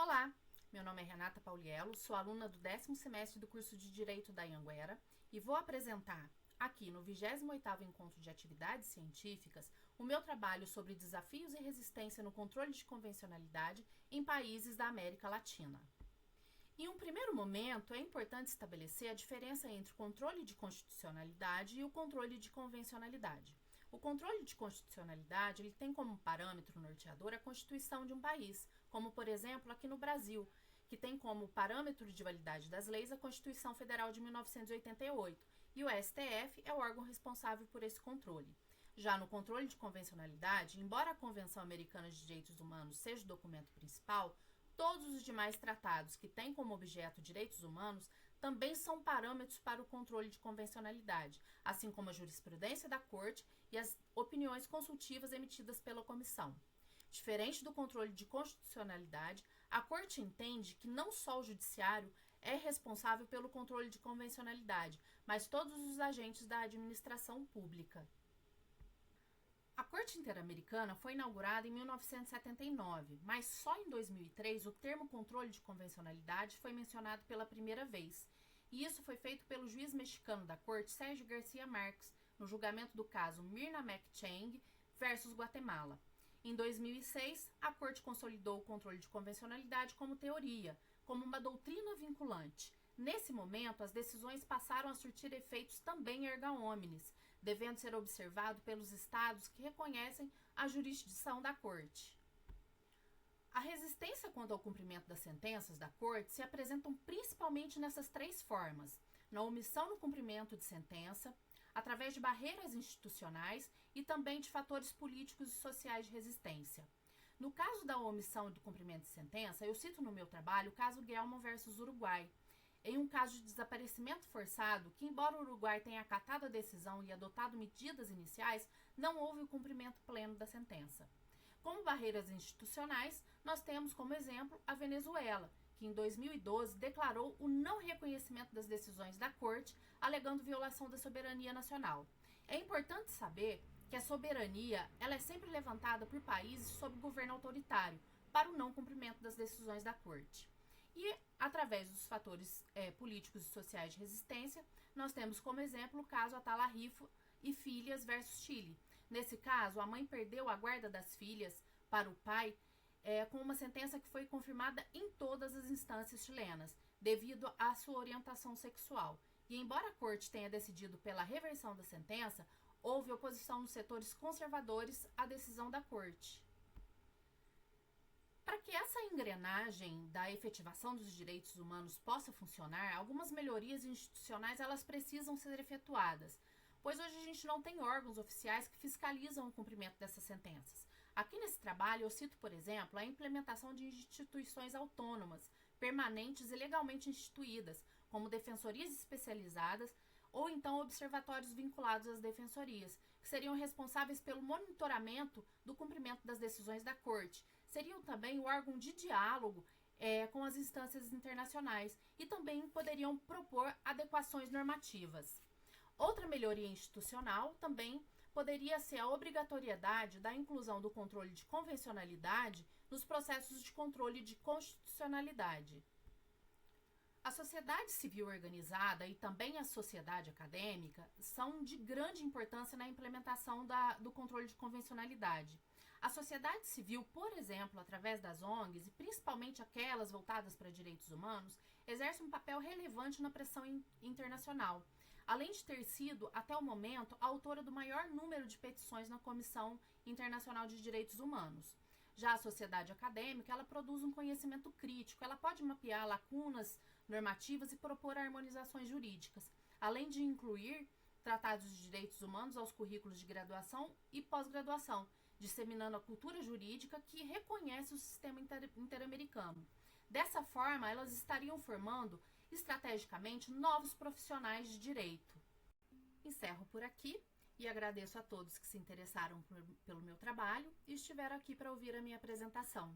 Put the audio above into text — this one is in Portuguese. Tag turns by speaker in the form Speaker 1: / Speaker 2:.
Speaker 1: Olá, meu nome é Renata Pauliello, sou aluna do 10º semestre do curso de Direito da Anhanguera e vou apresentar aqui no 28º Encontro de Atividades Científicas o meu trabalho sobre desafios e resistência no controle de convencionalidade em países da América Latina. Em um primeiro momento, é importante estabelecer a diferença entre o controle de constitucionalidade e o controle de convencionalidade. O controle de constitucionalidade ele tem como parâmetro norteador a Constituição de um país, como, por exemplo, aqui no Brasil, que tem como parâmetro de validade das leis a Constituição Federal de 1988, e o STF é o órgão responsável por esse controle. Já no controle de convencionalidade, embora a Convenção Americana de Direitos Humanos seja o documento principal, todos os demais tratados que têm como objeto direitos humanos também são parâmetros para o controle de convencionalidade, assim como a jurisprudência da Corte e as opiniões consultivas emitidas pela Comissão. Diferente do controle de constitucionalidade, a Corte entende que não só o Judiciário é responsável pelo controle de convencionalidade, mas todos os agentes da administração pública. A Corte Interamericana foi inaugurada em 1979, mas só em 2003 o termo controle de convencionalidade foi mencionado pela primeira vez. E isso foi feito pelo juiz mexicano da Corte, Sérgio Garcia Marques, no julgamento do caso Mirna McChang versus Guatemala. Em 2006, a Corte consolidou o controle de convencionalidade como teoria, como uma doutrina vinculante. Nesse momento, as decisões passaram a surtir efeitos também erga omnes, devendo ser observado pelos estados que reconhecem a jurisdição da Corte. A resistência quanto ao cumprimento das sentenças da Corte se apresentam principalmente nessas três formas: na omissão no cumprimento de sentença, através de barreiras institucionais e também de fatores políticos e sociais de resistência. No caso da omissão do cumprimento de sentença, eu cito no meu trabalho o caso Gelman versus Uruguai. Em um caso de desaparecimento forçado, que embora o Uruguai tenha acatado a decisão e adotado medidas iniciais, não houve o cumprimento pleno da sentença. Como barreiras institucionais, nós temos como exemplo a Venezuela, que em 2012 declarou o não reconhecimento das decisões da Corte, alegando violação da soberania nacional. É importante saber que a soberania ela é sempre levantada por países sob governo autoritário para o não cumprimento das decisões da Corte. E, através dos fatores políticos e sociais de resistência, nós temos como exemplo o caso Atala Rifo e Filhas versus Chile. Nesse caso, a mãe perdeu a guarda das filhas para o pai com uma sentença que foi confirmada em todas as instâncias chilenas, devido à sua orientação sexual. E, embora a Corte tenha decidido pela reversão da sentença, houve oposição nos setores conservadores à decisão da Corte. Para que essa engrenagem da efetivação dos direitos humanos possa funcionar, algumas melhorias institucionais elas precisam ser efetuadas, pois hoje a gente não tem órgãos oficiais que fiscalizam o cumprimento dessas sentenças. Aqui nesse trabalho eu cito, por exemplo, a implementação de instituições autônomas, permanentes e legalmente instituídas, como defensorias especializadas ou então observatórios vinculados às defensorias, que seriam responsáveis pelo monitoramento do cumprimento das decisões da Corte. Seriam também o órgão de diálogo com as instâncias internacionais e também poderiam propor adequações normativas. Outra melhoria institucional também poderia ser a obrigatoriedade da inclusão do controle de convencionalidade nos processos de controle de constitucionalidade. A sociedade civil organizada e também a sociedade acadêmica são de grande importância na implementação do controle de convencionalidade. A sociedade civil, por exemplo, através das ONGs, e principalmente aquelas voltadas para direitos humanos, exerce um papel relevante na pressão internacional, além de ter sido, até o momento, a autora do maior número de petições na Comissão Internacional de Direitos Humanos. Já a sociedade acadêmica, ela produz um conhecimento crítico, ela pode mapear lacunas normativas e propor harmonizações jurídicas, além de incluir tratados de direitos humanos aos currículos de graduação e pós-graduação, disseminando a cultura jurídica que reconhece o sistema interamericano. Dessa forma, elas estariam formando, estrategicamente, novos profissionais de direito. Encerro por aqui. E agradeço a todos que se interessaram pelo meu trabalho e estiveram aqui para ouvir a minha apresentação.